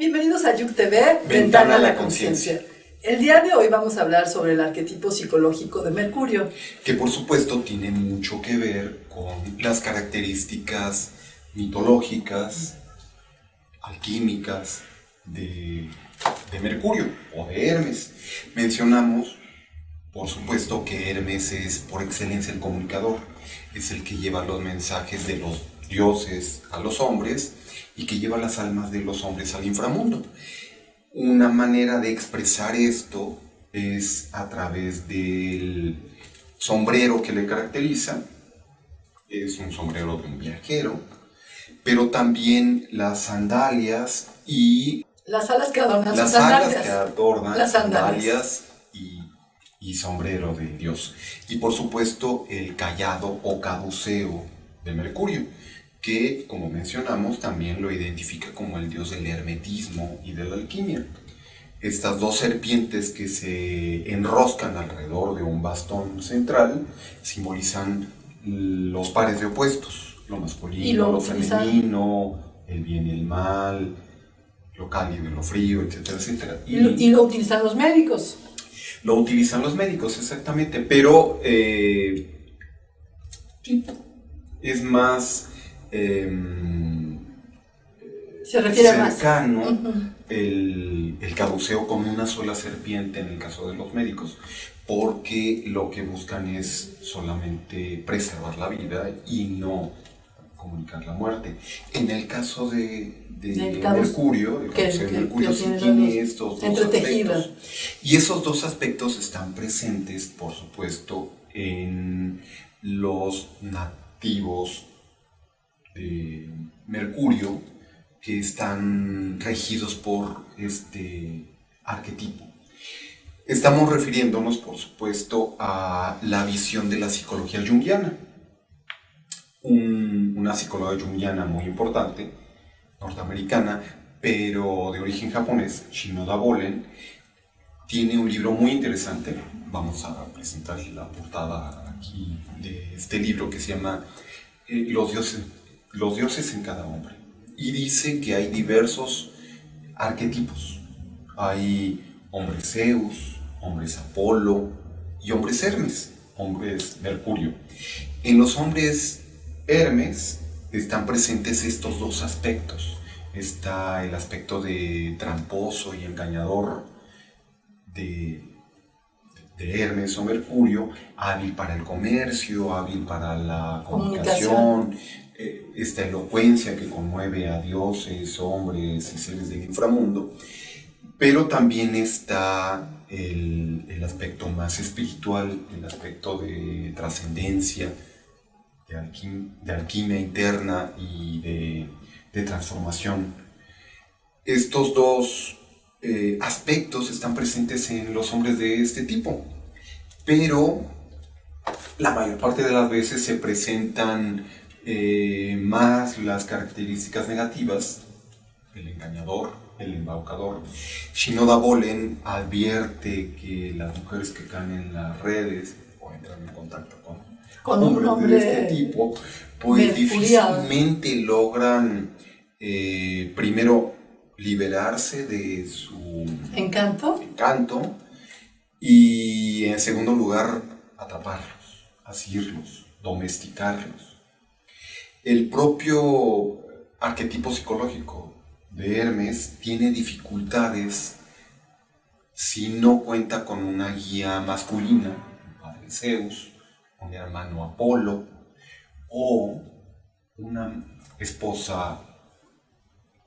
Bienvenidos a Yuk TV, Ventana a la Conciencia. El día de hoy vamos a hablar sobre el arquetipo psicológico de Mercurio. Que por supuesto tiene mucho que ver con las características mitológicas, alquímicas de Mercurio o de Hermes. Mencionamos, por supuesto, que Hermes es por excelencia el comunicador. Es el que lleva los mensajes de los dioses a los hombres y que lleva las almas de los hombres al inframundo. Una manera de expresar esto es a través del sombrero que le caracteriza. Es un sombrero de un viajero, pero también las sandalias y las alas que adornan las sandalias y sombrero de Dios. Y por supuesto el cayado o caduceo de Mercurio, que, como mencionamos, también lo identifica como el dios del hermetismo y de la alquimia. Estas dos serpientes que se enroscan alrededor de un bastón central simbolizan los pares de opuestos, lo masculino, lo femenino, el bien y el mal, lo cálido y lo frío, etcétera, etcétera. Y lo utilizan los médicos. Lo utilizan los médicos, exactamente, pero es más se refiere cercano más. el caduceo con una sola serpiente en el caso de los médicos, porque lo que buscan es solamente preservar la vida y no comunicar la muerte. En el caso de Mercurio, el caduceo de Mercurio sí tiene estos dos aspectos. Y esos dos aspectos están presentes, por supuesto, en los nativos de Mercurio, que están regidos por este arquetipo. Estamos refiriéndonos, por supuesto, a la visión de la psicología junguiana. Una psicóloga junguiana muy importante, norteamericana, pero de origen japonés, Shinoda Bolen, tiene un libro muy interesante. Vamos a presentar la portada aquí de este libro que se llama Los dioses en cada hombre. Y dice que hay diversos arquetipos. Hay hombres Zeus, hombres Apolo y hombres Hermes, hombres Mercurio. En los hombres Hermes están presentes estos dos aspectos. Está el aspecto de tramposo y engañador de Hermes o Mercurio, hábil para el comercio, hábil para la comunicación. Esta elocuencia que conmueve a dioses, hombres y seres del inframundo, pero también está el aspecto más espiritual, el aspecto de trascendencia, de alquimia interna y de transformación. Estos dos aspectos están presentes en los hombres de este tipo, pero la mayor parte de las veces se presentan más las características negativas, el engañador, el embaucador. Shinoda Bolen advierte que las mujeres que caen en las redes o entran en contacto con hombres de este tipo, pues difícilmente logran primero liberarse de su encanto y en segundo lugar atraparlos, asirlos, domesticarlos. El propio arquetipo psicológico de Hermes tiene dificultades si no cuenta con una guía masculina, un padre Zeus, un hermano Apolo o una esposa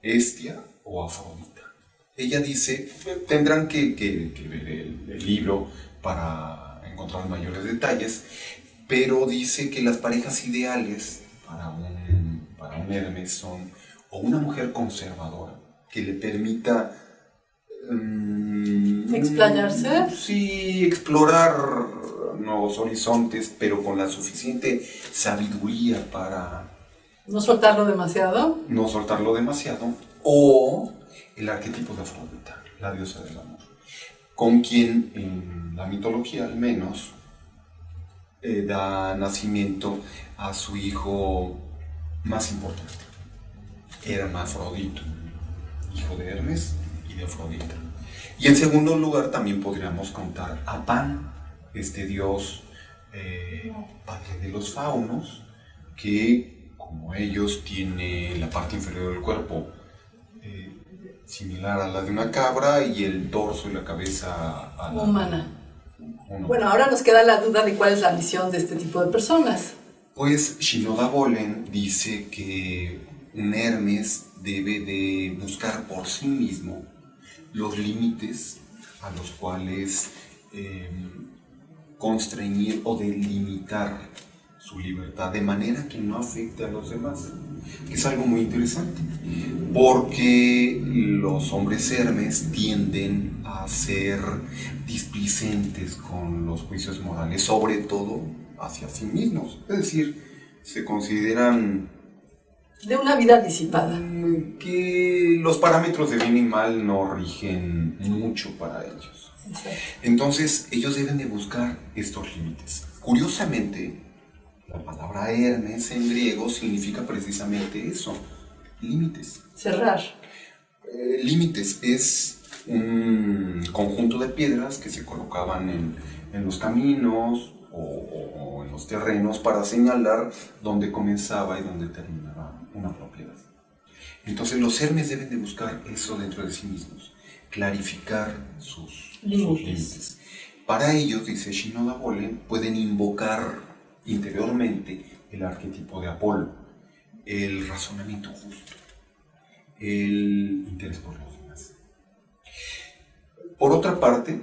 Hestia o Afrodita. Ella dice, tendrán que ver el libro para encontrar mayores detalles, pero dice que las parejas ideales para un Hermes son o una mujer conservadora que le permita explayarse, sí, explorar nuevos horizontes, pero con la suficiente sabiduría para no soltarlo demasiado, o el arquetipo de Afrodita, la diosa del amor, con quien en la mitología al menos da nacimiento a su hijo más importante, Hermafrodito. hijo de Hermes y de Afrodita. Y en segundo lugar también podríamos contar a Pan, este dios padre de los faunos, que como ellos tiene la parte inferior del cuerpo similar a la de una cabra y el torso y la cabeza a la humana. Bueno, ahora nos queda la duda de cuál es la misión de este tipo de personas. Pues Shinoda Bolen dice que un Hermes debe de buscar por sí mismo los límites a los cuales constreñir o delimitar su libertad de manera que no afecte a los demás, que es algo muy interesante, porque los hombres Hermes tienden a ser displicentes con los juicios morales, sobre todo hacia sí mismos, es decir, se consideran de una vida disipada, que los parámetros de bien y mal no rigen mucho para ellos. Exacto. Entonces ellos deben de buscar estos límites. Curiosamente, la palabra Hermes en griego significa precisamente eso, límites. Cerrar. Límites es un conjunto de piedras que se colocaban en los caminos o en los terrenos para señalar dónde comenzaba y dónde terminaba una propiedad. Entonces los Hermes deben de buscar eso dentro de sí mismos, clarificar sus límites. Para ellos, dice Shinoda Bolen, pueden invocar interiormente el arquetipo de Apolo, el razonamiento justo, el interés por los demás. Por otra parte,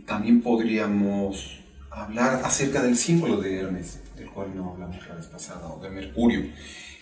también podríamos hablar acerca del símbolo de Hermes, del cual no hablamos la vez pasada, o de Mercurio.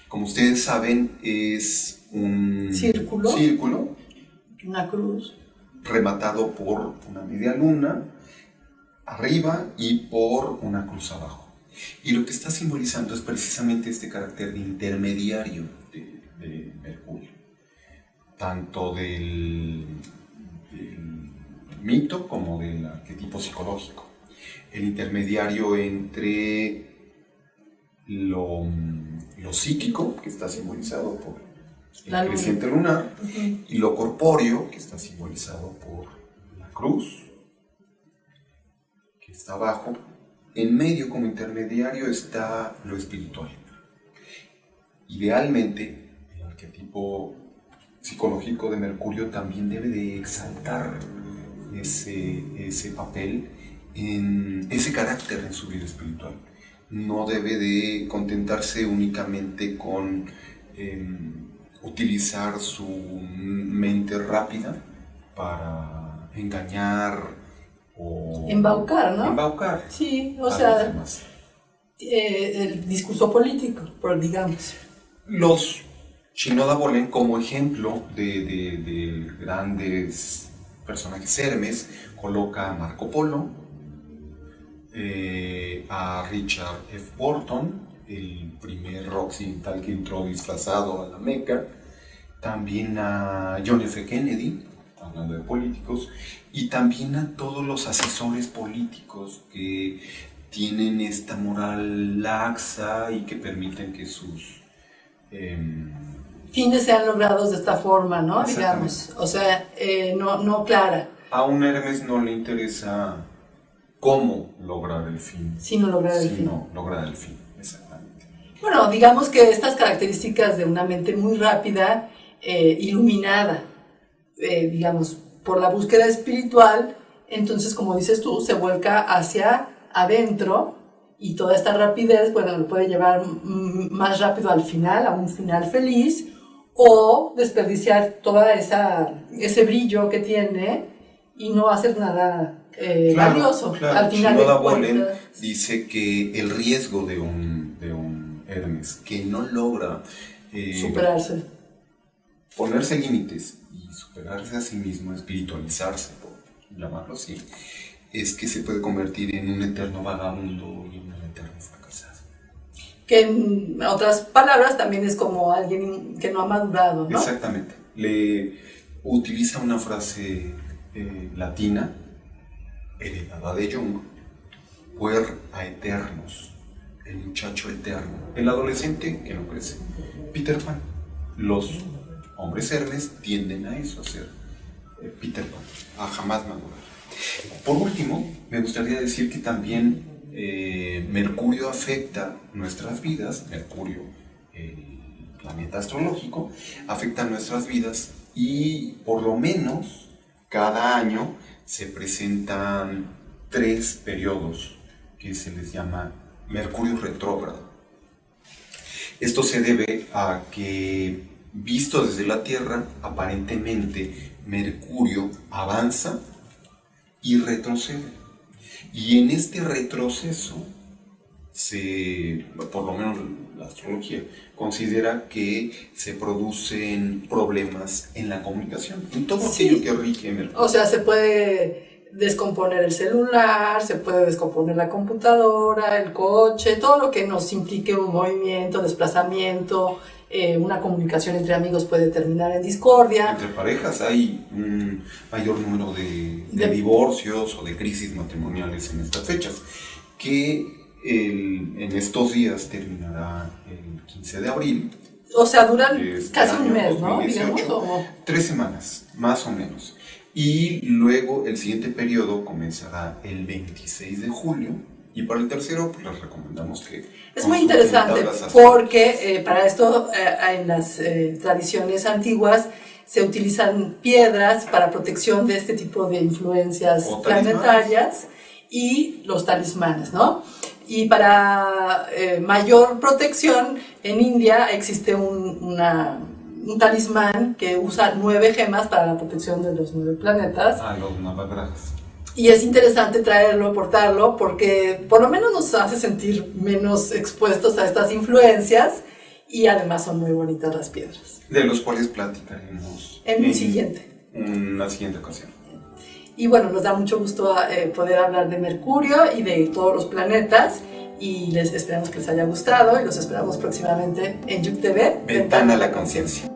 Como ustedes saben, es un círculo, una cruz, rematado por una media luna arriba y por una cruz abajo. Y lo que está simbolizando es precisamente este carácter de intermediario de Mercurio, tanto del mito como del arquetipo psicológico. El intermediario entre lo psíquico, que está simbolizado por el creciente lunar, y lo corpóreo, que está simbolizado por la cruz, que está abajo. En medio, como intermediario, está lo espiritual. Idealmente, el arquetipo psicológico de Mercurio también debe de exaltar ese papel, ese carácter en su vida espiritual. No debe de contentarse únicamente con utilizar su mente rápida para engañar o embaucar, ¿no? Embaucar. Sí, o sea, el discurso político, digamos. Los Shinoda Bolen, como ejemplo de grandes personajes Hermes, coloca a Marco Polo, a Richard F. Burton, el primer occidental que entró disfrazado a la Meca, también a John F. Kennedy, hablando de políticos, y también a todos los asesores políticos que tienen esta moral laxa y que permiten que sus fines sean logrados de esta forma, ¿no? Digamos, o sea, no clara. A un Hermes no le interesa cómo lograr el fin, sino lograr lograr el fin, exactamente. Bueno, digamos que estas características de una mente muy rápida, iluminada, digamos, por la búsqueda espiritual, entonces, como dices tú, se vuelca hacia adentro y toda esta rapidez, bueno, lo puede llevar más rápido al final, a un final feliz, o desperdiciar toda ese brillo que tiene y no hacer nada valioso. Claro. Al final Shinoda Bolen dice que el riesgo de un Hermes que no logra superarse, ponerse límites y superarse a sí mismo, espiritualizarse, por llamarlo así, es que se puede convertir en un eterno vagabundo y en un eterno fracasado. Que en otras palabras también es como alguien que no ha madurado, ¿no? Exactamente. Le utiliza una frase latina, heredada de Jung, puer a eternos, el muchacho eterno, el adolescente que no crece. Peter Pan, los hombres Hermes tienden a eso, a ser Peter Pan, a jamás madurar. Por último, me gustaría decir que también Mercurio afecta nuestras vidas, Mercurio, el planeta astrológico, afecta nuestras vidas y por lo menos cada año se presentan 3 periodos que se les llama Mercurio retrógrado. Esto se debe a que, visto desde la Tierra, aparentemente Mercurio avanza y retrocede. Y en este retroceso, por lo menos la astrología, considera que se producen problemas en la comunicación, en todo aquello que rige Mercurio. O sea, se puede descomponer el celular, se puede descomponer la computadora, el coche, todo lo que nos implique un movimiento, desplazamiento, una comunicación entre amigos puede terminar en discordia. Entre parejas hay un mayor número de divorcios o de crisis matrimoniales en estas fechas, que en estos días terminará el 15 de abril. O sea, duran casi un mes, 2018, ¿no? Digamos, como 3 semanas, más o menos. Y luego el siguiente periodo comenzará el 26 de julio. Y para el tercero, pues les recomendamos que... Es muy interesante porque para esto en las tradiciones antiguas se utilizan piedras para protección de este tipo de influencias planetarias y los talismanes, ¿no? Y para mayor protección, en India existe un talismán que usa 9 gemas para la protección de los 9 planetas. Los navagrajas. Y es interesante traerlo, portarlo, porque por lo menos nos hace sentir menos expuestos a estas influencias y además son muy bonitas las piedras. De los cuales platicaremos en una siguiente ocasión. Y bueno, nos da mucho gusto poder hablar de Mercurio y de todos los planetas y esperamos que les haya gustado y los esperamos próximamente en Yuk TV, Ventana a la Conciencia.